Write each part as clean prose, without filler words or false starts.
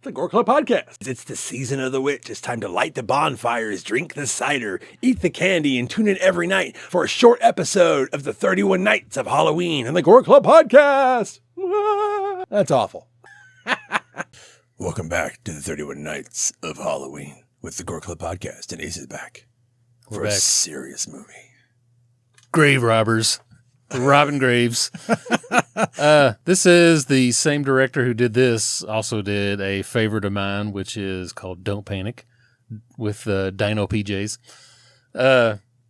The Gore Club Podcast. It's the season of the witch. It's time to light the bonfires, drink the cider, eat the candy, and tune in every night for a short episode of the 31 Nights of Halloween on the Gore Club Podcast. That's awful. Welcome back to the 31 Nights of Halloween with the Gore Club Podcast, and Ace is back for a serious movie. Grave Robbers. Robin Graves. This is the same director who did this, also did a favorite of mine, which is called Don't Panic with Dino PJs.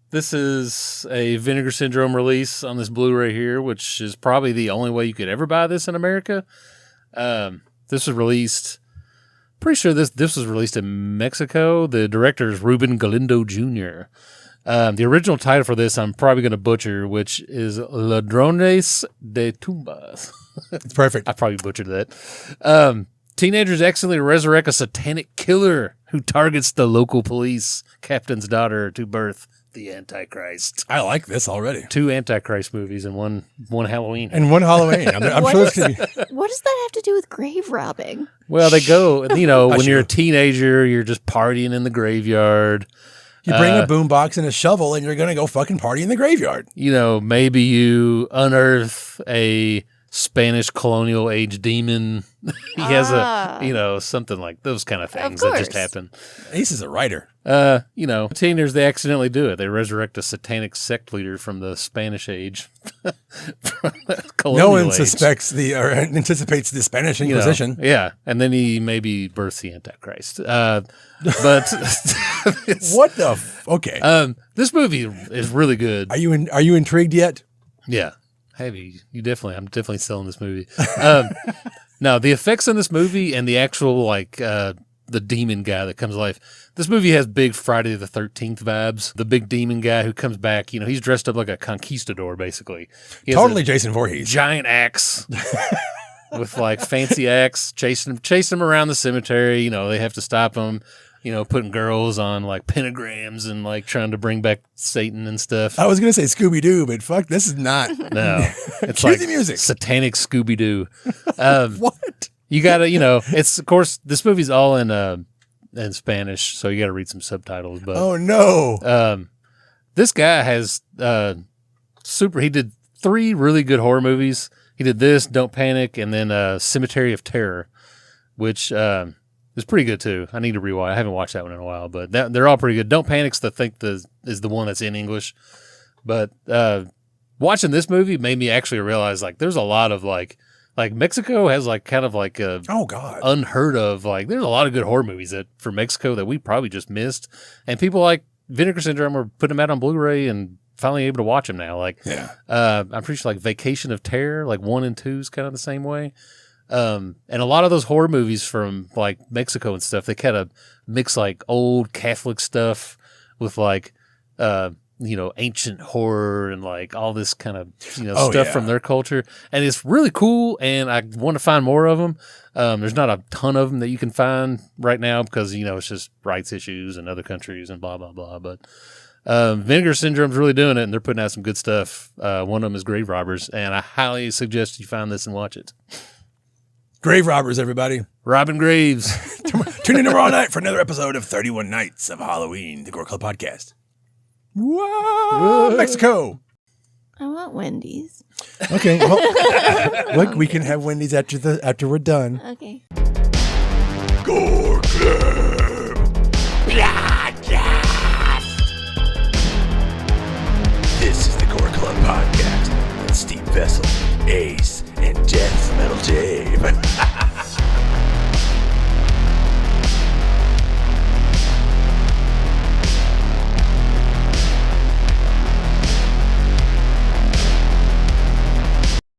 This is a Vinegar Syndrome release on this Blu-ray here, which is probably the only way you could ever buy this in America. This was released, pretty sure this was released in Mexico. The director is Ruben Galindo Jr., the original title for this, I'm probably going to butcher, which is Ladrones de Tumbas. It's perfect. I probably butchered that. Teenagers accidentally resurrect a satanic killer who targets the local police captain's daughter to birth the Antichrist. I like this already. 2 Antichrist movies and one Halloween. And one Halloween. I'm sure it's going to be. What does that have to do with grave robbing? Well, they go, when you're a teenager, you're just partying in the graveyard. You bring a boombox and a shovel, and you're going to go fucking party in the graveyard. Maybe you unearth a Spanish colonial age demon. He has something like those kind of things that just happen. Ace is a writer. Teenagers, they accidentally do it. They resurrect a satanic sect leader from the Spanish age. No one anticipates the Spanish Inquisition. Yeah, and then he maybe births the Antichrist. But what the? Okay. This movie is really good. Are you intrigued yet? Yeah. Heavy. I'm definitely selling this movie. Now, the effects in this movie and the actual, the demon guy that comes to life. This movie has big Friday the 13th vibes. The big demon guy who comes back, he's dressed up like a conquistador, basically. Totally Jason Voorhees. Giant axe with, fancy axe, chasing him around the cemetery. They have to stop him. Putting girls on pentagrams and trying to bring back Satan and stuff. I was going to say Scooby-Doo, but fuck, this is not. No. It's Cue the music. Satanic Scooby-Doo. What? You got to, it's, of course, this movie's all in Spanish, so you got to read some subtitles. But oh, no. This guy has he did 3 really good horror movies. He did this, Don't Panic, and then Cemetery of Terror, which... it's pretty good too. I need to rewatch. I haven't watched that one in a while, but they're all pretty good. Don't Panic's is the one that's in English. But watching this movie made me actually realize there's a lot of Mexico has oh god, unheard of there's a lot of good horror movies that for Mexico that we probably just missed, and people like Vinegar Syndrome are putting them out on Blu-ray and finally able to watch them now. I'm pretty sure Vacation of Terror 1 and 2 is kind of the same way. And a lot of those horror movies from Mexico and stuff, they kind of mix old Catholic stuff with ancient horror and all this kind of stuff from their culture, and it's really cool. And I want to find more of them. There's not a ton of them that you can find right now because it's just rights issues in other countries and blah blah blah. But Vinegar Syndrome's really doing it, and they're putting out some good stuff. One of them is Grave Robbers, and I highly suggest you find this and watch it. Grave Robbers, everybody. Robin Graves. Tune in tomorrow night for another episode of 31 Nights of Halloween, the Gore Club Podcast. Whoa, Mexico. I want Wendy's. Okay, well, look, we can have Wendy's after we're done. Okay. Gore Club Podcast. This is the Gore Club Podcast with Steve Vessell, Ace, and Deathmetal.